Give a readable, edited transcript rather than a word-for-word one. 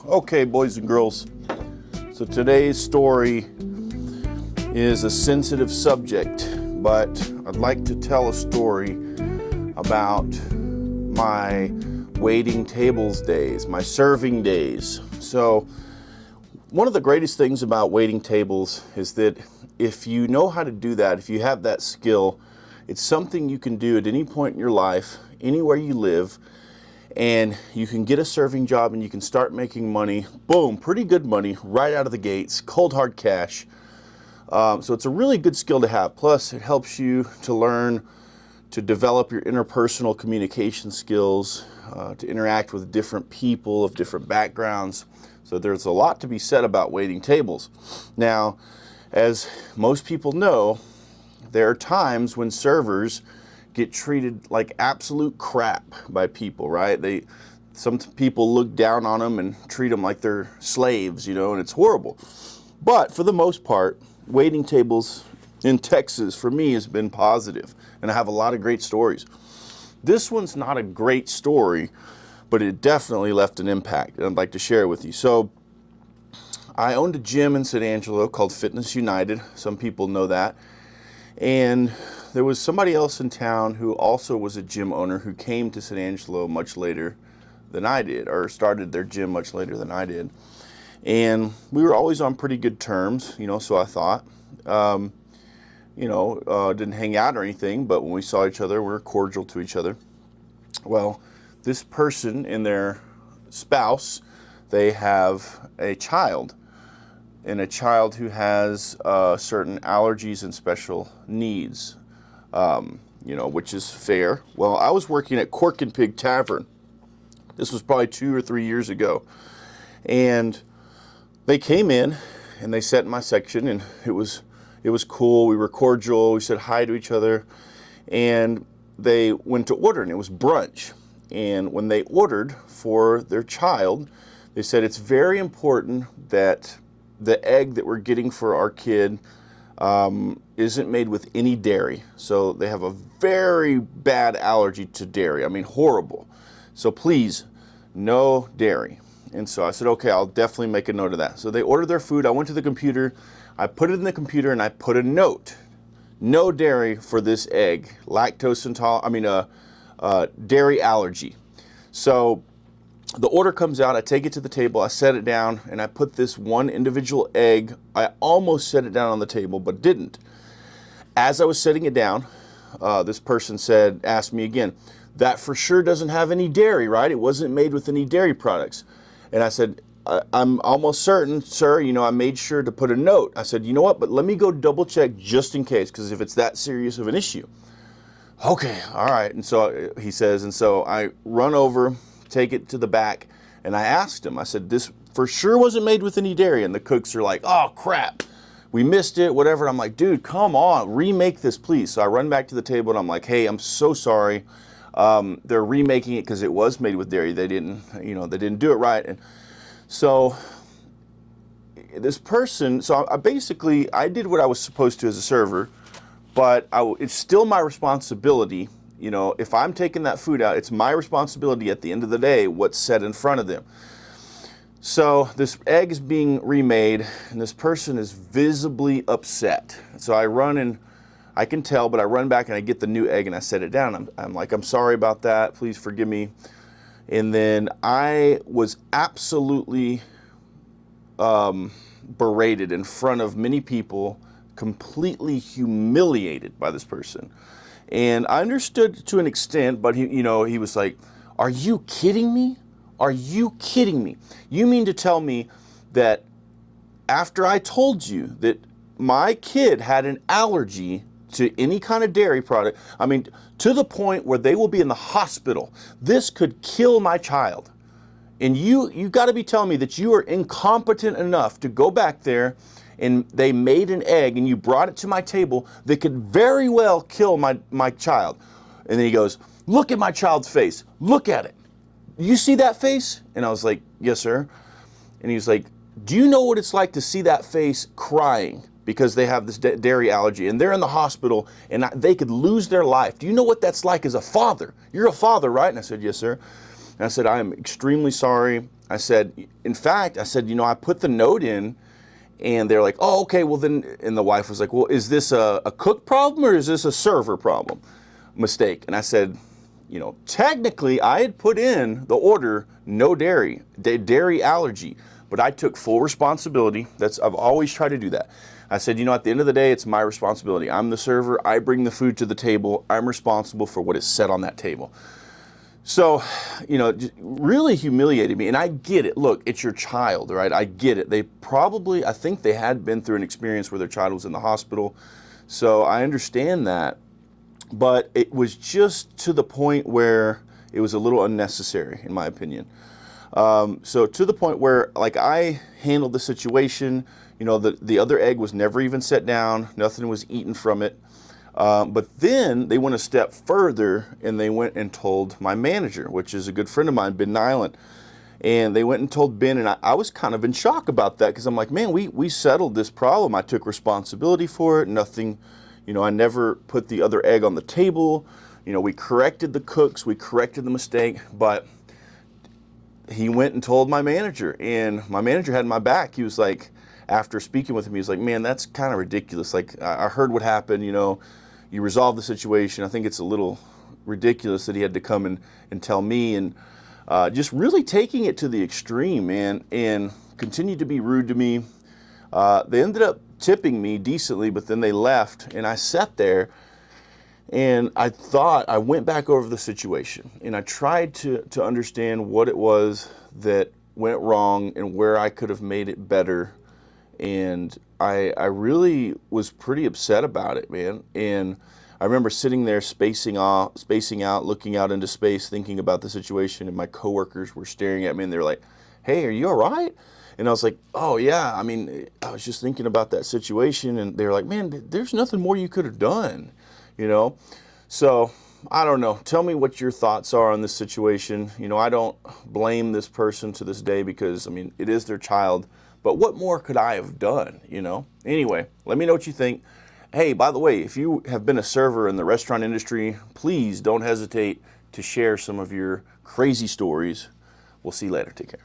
Okay, boys and girls, so today's story is a sensitive subject, but I'd like to tell a story about my waiting tables days, my serving days. So one of the greatest things about waiting tables is that if you know how to do that, if you have that skill, it's something you can do at any point in your life, anywhere you live, and you can get a serving job and you can start making money, boom, pretty good money right out of the gates, cold hard cash. So it's a really good skill to have. Plus it helps you to learn to develop your interpersonal communication skills, to interact with different people of different backgrounds. So there's a lot to be said about waiting tables. Now, as most people know, there are times when servers get treated like absolute crap by people, right? Some people look down on them and treat them like they're slaves, and it's horrible. But for the most part, waiting tables in Texas for me has been positive, and I have a lot of great stories. This one's not a great story, but it definitely left an impact, and I'd like to share it with you. So I owned a gym in San Angelo called Fitness United. Some people know that. And there was somebody else in town who also was a gym owner who came to San Angelo much later than I did, or started their gym much later than I did. And we were always on pretty good terms, so I thought. Didn't hang out or anything, but when we saw each other, we were cordial to each other. Well, this person and their spouse, they have a child. And a child who has certain allergies and special needs, which is fair. Well, I was working at Cork&Pig Tavern. This was probably 2 or 3 years ago. And they came in and they sat in my section, and it was cool. We were cordial. We said hi to each other. And they went to order, and it was brunch. And when they ordered for their child, they said it's very important that the egg that we're getting for our kid isn't made with any dairy. So they have a very bad allergy to dairy. I mean, horrible. So please, no dairy. And so I said, okay, I'll definitely make a note of that. So they ordered their food. I went to the computer. I put it in the computer, and I put a note. No dairy for this egg. Lactose intolerant, dairy allergy. So the order comes out, I take it to the table, I set it down, and I put this one individual egg. I almost set it down on the table, but didn't. As I was setting it down, this person asked me again, that for sure doesn't have any dairy, right? It wasn't made with any dairy products. And I said, I'm almost certain, sir, I made sure to put a note. I said, you know what, but let me go double check just in case, because if it's that serious of an issue. Okay, all right. And so he says, and so I run over, take it to the back, and I asked him, I said, this for sure wasn't made with any dairy. And the cooks are like, oh crap, we missed it, whatever. And I'm like, dude, come on, remake this, please. So I run back to the table and I'm like, hey, I'm so sorry. They're remaking it because it was made with dairy. They didn't do it right. And so this person, I did what I was supposed to as a server, but it's still my responsibility. If I'm taking that food out, it's my responsibility at the end of the day what's set in front of them. So this egg is being remade, and this person is visibly upset. So I run, and I can tell, but I run back and I get the new egg and I set it down. I'm like, I'm sorry about that. Please forgive me. And then I was absolutely berated in front of many people, completely humiliated by this person. And I understood to an extent, but he was like, are you kidding me? Are you kidding me? You mean to tell me that after I told you that my kid had an allergy to any kind of dairy product, to the point where they will be in the hospital, this could kill my child. And you got to be telling me that you are incompetent enough to go back there and they made an egg and you brought it to my table that could very well kill my child. And then he goes, look at my child's face. Look at it. You see that face? And I was like, yes, sir. And he was like, do you know what it's like to see that face crying because they have this dairy allergy and they're in the hospital and they could lose their life? Do you know what that's like as a father? You're a father, right? And I said, yes, sir. And I said, I am extremely sorry. I said, in fact, I said, I put the note in, and they're like, oh, okay, well then, and the wife was like, well, is this a cook problem or is this a server problem? Mistake. And I said, technically I had put in the order, no dairy, dairy allergy, but I took full responsibility. I've always tried to do that. I said, at the end of the day, it's my responsibility. I'm the server. I bring the food to the table. I'm responsible for what is set on that table. So, just really humiliated me. And I get it. Look, it's your child, right? I get it. I think they had been through an experience where their child was in the hospital. So I understand that. But it was just to the point where it was a little unnecessary, in my opinion. So to the point where, I handled the situation. The other egg was never even set down. Nothing was eaten from it. But then they went a step further and they went and told my manager, which is a good friend of mine, Ben Nyland. And they went and told Ben, and I was kind of in shock about that because I'm like, man, we settled this problem. I took responsibility for it. Nothing, I never put the other egg on the table. We corrected the cooks. We corrected the mistake. But he went and told my manager, and my manager had my back. He was like, after speaking with him, he was like, man, that's kind of ridiculous. Like, I heard what happened, you resolved the situation. I think it's a little ridiculous that he had to come and tell me, and just really taking it to the extreme, man, and continued to be rude to me. They ended up tipping me decently, but then they left, and I sat there, and I went back over the situation, and I tried to understand what it was that went wrong and where I could have made it better. And I really was pretty upset about it, man. And I remember sitting there spacing out, looking out into space, thinking about the situation, and my coworkers were staring at me, and they were like, hey, are you all right? And I was like, oh, yeah. I mean, I was just thinking about that situation, and they were like, man, there's nothing more you could have done, So I don't know. Tell me what your thoughts are on this situation. I don't blame this person to this day because, it is their child. But what more could I have done, Anyway, let me know what you think. Hey, by the way, if you have been a server in the restaurant industry, please don't hesitate to share some of your crazy stories. We'll see you later. Take care.